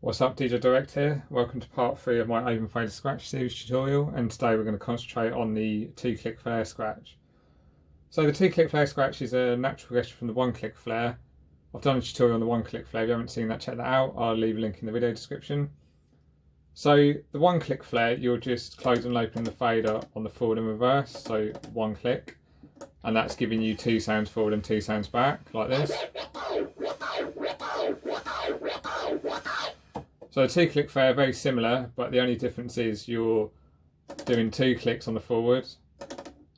What's up, DJ Direct here. Welcome to part 3 of my Open Fader Scratch series tutorial, and today we're going to concentrate on the 2-click flare scratch. So the 2-click flare scratch is a natural progression from the 1-click flare. I've done a tutorial on the 1-click flare. If you haven't seen that, check that out. I'll leave a link in the video description. So the 1-click flare, you're just closing and opening the fader on the forward and reverse, so 1 click, and that's giving you 2 sounds forward and 2 sounds back, like this. So the 2-click flare, very similar, but the only difference is you're doing 2 clicks on the forward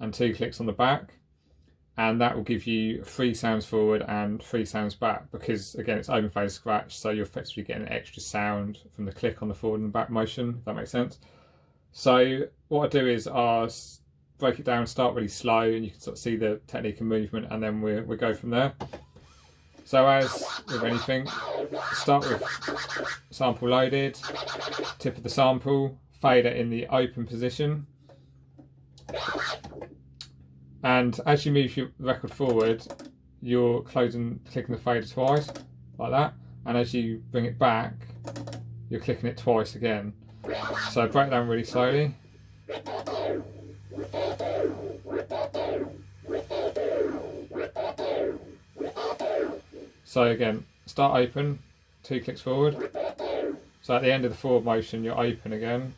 and 2 clicks on the back, and that will give you 3 sounds forward and 3 sounds back, because again it's open fader scratch, so you're effectively getting an extra sound from the click on the forward and back motion, if that makes sense. So what I do is I break it down, start really slow, and you can sort of see the technique and movement, and then we go from there. So as with anything, start with sample loaded, tip of the sample, fader in the open position, and as you move your record forward, you're clicking the fader twice, like that, and as you bring it back, you're clicking it twice again. So break it down really slowly. So again, start open, 2 clicks forward. So at the end of the forward motion, you're open again,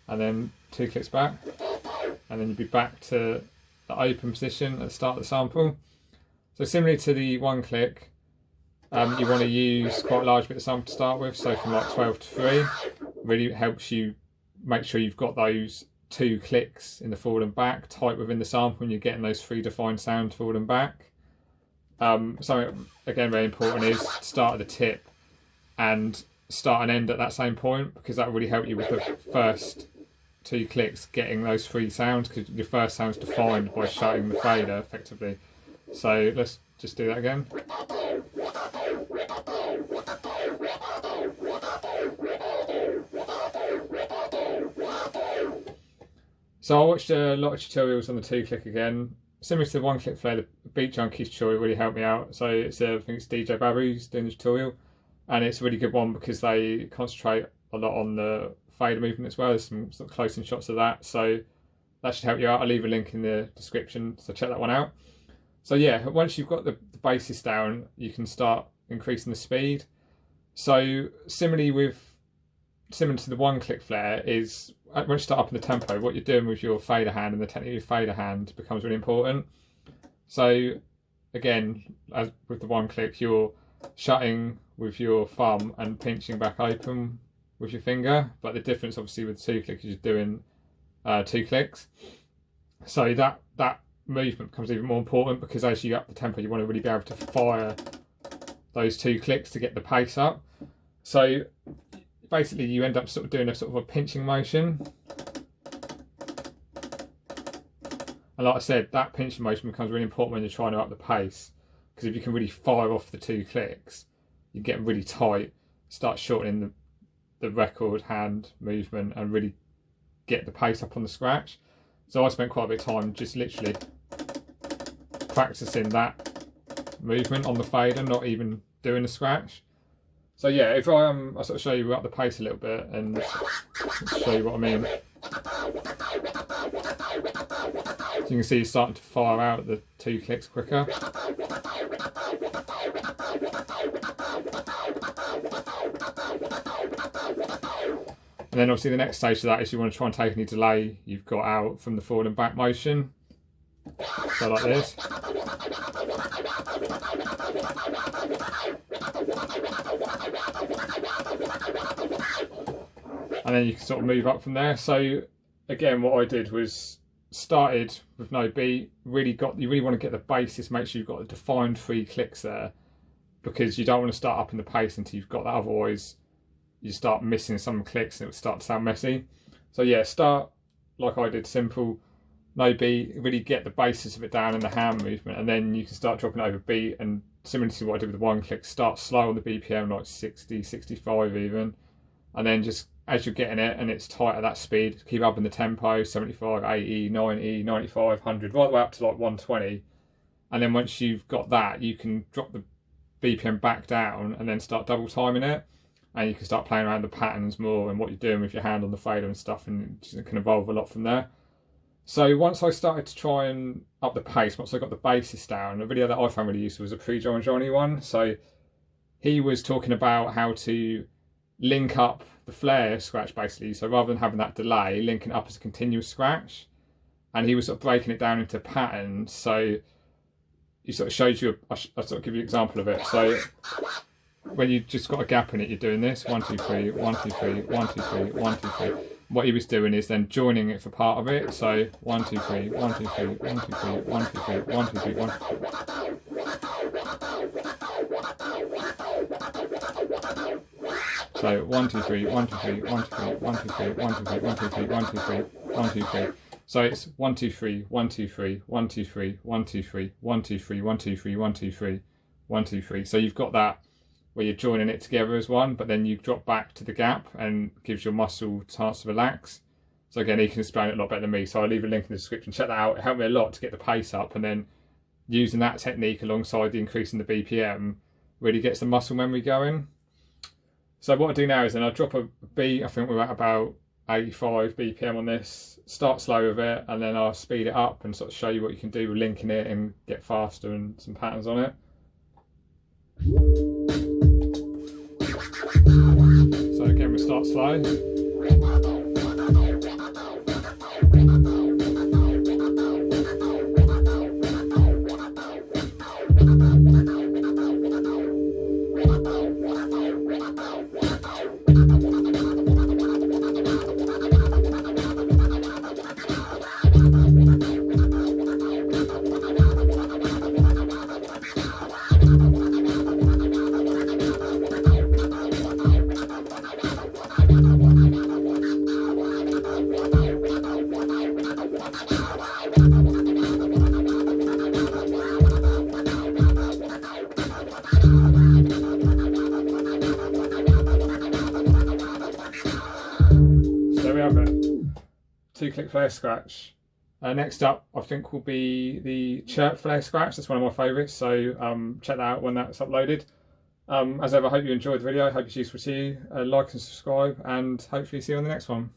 and then 2 clicks back, and then you'll be back to the open position at the start of the sample. So similarly to the 1 click, you want to use quite a large bit of sample to start with, so from like 12 to 3. Really helps you make sure you've got those 2 clicks in the forward and back tight within the sample, and you're getting those 3 defined sounds forward and back. Something again very important is start at the tip and start and end at that same point, because that will really help you with the first 2 clicks getting those 3 sounds, because your first sound's defined by shutting the fader effectively. So let's just do that again. So I watched a lot of tutorials on the 2-click again. Similar to the 1-click flare, the Beat Junkies tutorial really helped me out. So it's I think it's DJ Babu who's doing the tutorial, and it's a really good one because they concentrate a lot on the fader movement as well. There's some sort of close-in shots of that, so that should help you out. I'll leave a link in the description, so check that one out. So yeah, once you've got the basis down, you can start increasing the speed. So similar to the 1-click flare is, once you start up in the tempo, what you're doing with your fader hand and the technique of your fader hand becomes really important. So again, as with the 1-click, you're shutting with your thumb and pinching back open with your finger, but the difference obviously with 2-click is you're doing 2 clicks. So that movement becomes even more important, because as you up the tempo, you want to really be able to fire those 2 clicks to get the pace up. So basically you end up sort of doing a sort of a pinching motion, and like I said, that pinching motion becomes really important when you're trying to up the pace, because if you can really fire off the 2 clicks, you get really tight, start shortening the record hand movement, and really get the pace up on the scratch. So I spent quite a bit of time just literally practicing that movement on the fader, not even doing the scratch. So yeah, if I sort of show you up the pace a little bit and show you what I mean. So you can see you're starting to fire out the 2 clicks quicker. And then obviously the next stage of that is you want to try and take any delay you've got out from the forward and back motion. So like this. And then you can sort of move up from there. So again, what I did was started with no beat. You really want to get the basis, make sure you've got a defined 3 clicks there, because you don't want to start up in the pace until you've got that, otherwise you start missing some clicks and it will start to sound messy. So yeah, start like I did, simple, no beat, really get the basis of it down in the hand movement, and then you can start dropping over beat, and similar to what I did with the 1-click, start slow on the BPM, like 60, 65 even, and then just as you're getting it and it's tight at that speed, keep up in the tempo, 75, 80, 90, 95, 100, right the way up to like 120, and then once you've got that, you can drop the BPM back down and then start double timing it. and you can start playing around the patterns more and what you're doing with your hand on the fader and stuff, and it can evolve a lot from there. So once I started to try and up the pace, once I got the basis down, a video that I found really useful was a Joni one. So he was talking about how to link up the flare scratch basically. So rather than having that delay, linking it up as a continuous scratch. And he was sort of breaking it down into patterns. So he sort of showed you, I'll sort of give you an example of it. So when you just got a gap in it, you're doing this 1 2 3 1 2 3 1 2 3 1 2 3. What he was doing is then joining it for part of it. So 1 2 3 1 2 3 1 2 3 1 2 3 1 2 3 1 2 3. So 1 2 3 1 2 3 1 2 3 1 2 3 1 2 3 1 2 3 1 2 3 1 2 3. So it's 1 2 3 1 2 3 1 2 3 1 2 3 1 2 3 1 2 3 1 2 3 1 2 3. So you've got that where you're joining it together as one, but then you drop back to the gap and gives your muscle a chance to relax. So again, he can explain it a lot better than me. So I'll leave a link in the description. Check that out. It helped me a lot to get the pace up, and then using that technique alongside the increase in the BPM really gets the muscle memory going. So what I do now is then I drop a beat. I think we're at about 85 BPM on this. Start slow with it, and then I'll speed it up and sort of show you what you can do with linking it and get faster and some patterns on it. So again, we start slow. There we have it, 2-click flare scratch. Next up, I think, will be the chirp flare scratch. That's one of my favourites, so check that out when that's uploaded. As ever, I hope you enjoyed the video. I hope it's useful to you. Like and subscribe, and hopefully see you on the next one.